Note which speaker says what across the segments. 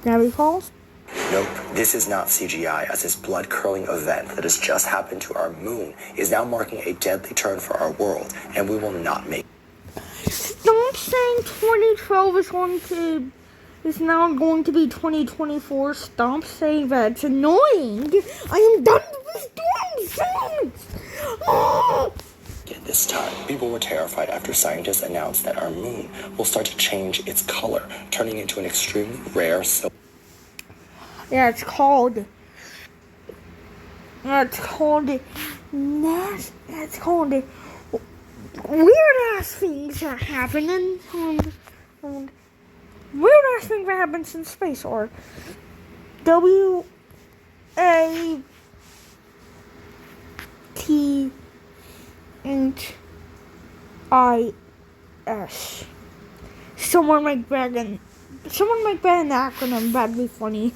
Speaker 1: Gravity Falls?
Speaker 2: Nope, this is not CGI, as this blood-curdling event that has just happened to our moon is now marking a deadly turn for our world, and we will not make.
Speaker 1: Stop saying 2012 is now going to be 2024. Stop saying that. It's annoying. I am done with doing things. Oh.
Speaker 2: This time, people were terrified after scientists announced that our moon will start to change its color, turning into an extremely rare silver.
Speaker 1: Yeah, it's called weird ass things that happen and weird ass things that happens in space, or WATHIS. Someone make that an acronym. That'd be funny.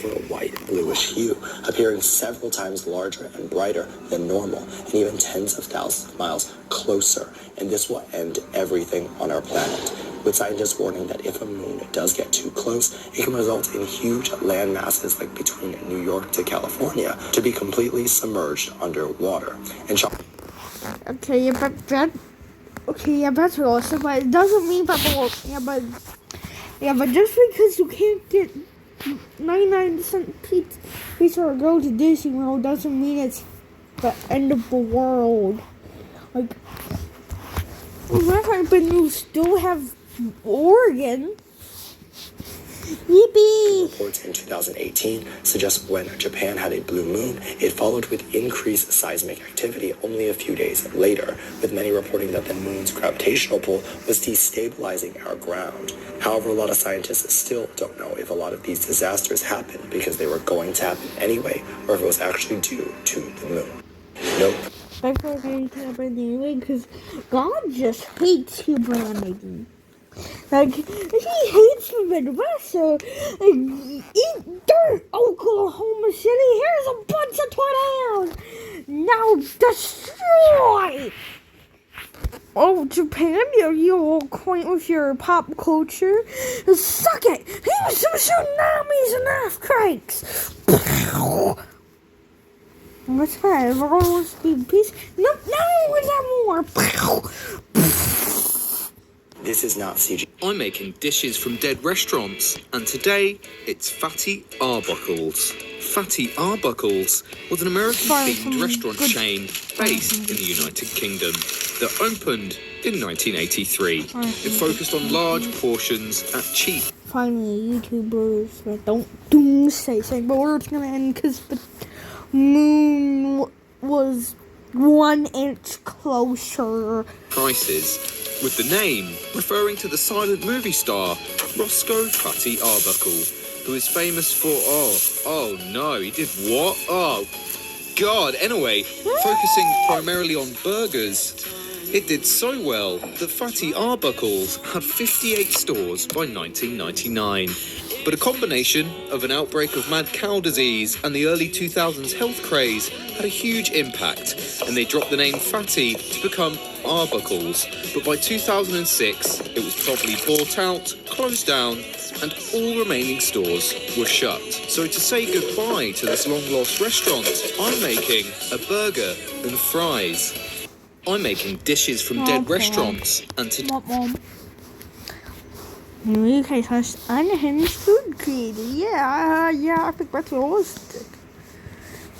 Speaker 2: A white bluish hue, appearing several times larger and brighter than normal, and even tens of thousands of miles closer. And this will end everything on our planet, with scientists warning that if a moon does get too close, it can result in huge land masses like between New York to California to be completely submerged underwater. And
Speaker 1: okay, yeah, that's awesome, but it doesn't mean that but just because you can't get 99% pizza or go to Disney World doesn't mean it's the end of the world. Like, but you still have Oregon. Yippee!
Speaker 2: Reports in 2018 suggest when Japan had a blue moon, it followed with increased seismic activity only a few days later, with many reporting that the moon's gravitational pull was destabilizing our ground. However, a lot of scientists still don't know if a lot of these disasters happened because they were going to happen anyway, or if it was actually due to the moon. Nope.
Speaker 1: I feel like going to happen anyway because God just hates humanity. Like, he hates the Midwest, so, eat dirt, Oklahoma City, here's a bunch of tornadoes, now destroy! Oh, Japan, you're all quaint with your pop culture, suck it, here's some tsunamis and earthquakes! What's that, everyone wants to be in peace? No, we got more!
Speaker 2: This is not CG.
Speaker 3: I'm making dishes from dead restaurants, and today it's Fatty Arbuckles. Fatty Arbuckles was an American-themed restaurant chain based in the United Kingdom that opened in 1983. It focused on large portions at cheap.
Speaker 1: Finally, YouTubers that don't doomsday saying the world's gonna end because the moon was 1 inch closer.
Speaker 3: Prices. With the name referring to the silent movie star Roscoe Fatty Arbuckle, who is famous for oh no, he did what? Oh God. Anyway, focusing primarily on burgers, it did so well that Fatty Arbuckles had 58 stores by 1999. But a combination of an outbreak of mad cow disease and the early 2000s health craze had a huge impact, and they dropped the name Fatty to become Arbuckles. But by 2006, it was promptly bought out, closed down, and all remaining stores were shut. So to say goodbye to this long-lost restaurant, I'm making a burger and fries. I'm making dishes from dead restaurants, and
Speaker 1: You guys have unhinged food creator. Yeah, I think that's realistic.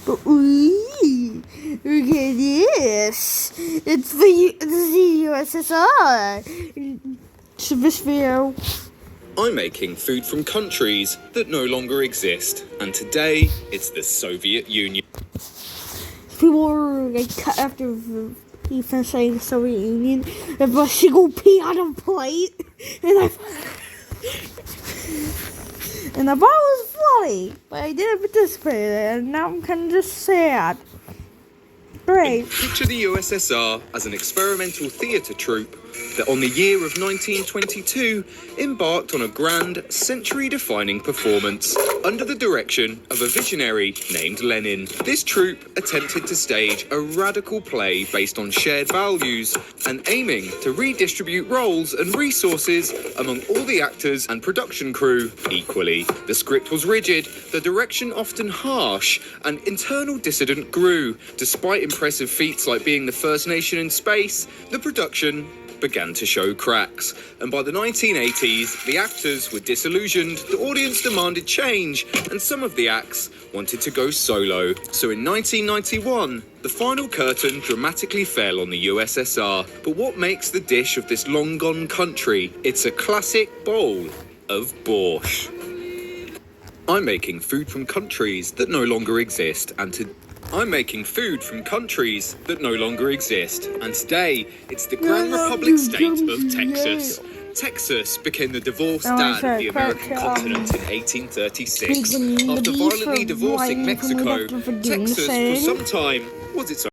Speaker 1: But look at this. It's the USSR. So this video.
Speaker 3: I'm making food from countries that no longer exist, and today it's the Soviet Union.
Speaker 1: People were like cut after Ethan saying the Soviet Union. If a single pea on a plate, and I thought it was funny, but I didn't participate in it, and now I'm kind of just sad. Great.
Speaker 3: Picture the USSR as an experimental theatre troupe that on the year of 1922 embarked on a grand century-defining performance under the direction of a visionary named Lenin. This troupe attempted to stage a radical play based on shared values and aiming to redistribute roles and resources among all the actors and production crew equally. The script was rigid, the direction often harsh, and internal dissident grew. Despite impressive feats like being the first nation in space, the production began to show cracks, and by the 1980s, the actors were disillusioned, the audience demanded change, and some of the acts wanted to go solo. So in 1991, the final curtain dramatically fell on the USSR. But what makes the dish of this long-gone country? It's a classic bowl of borscht. I'm making food from countries that no longer exist, and today it's the Grand Republic state of Texas. Texas became the divorced dad of the American continent in 1836. After violently divorcing Mexico, Texas for some time was its own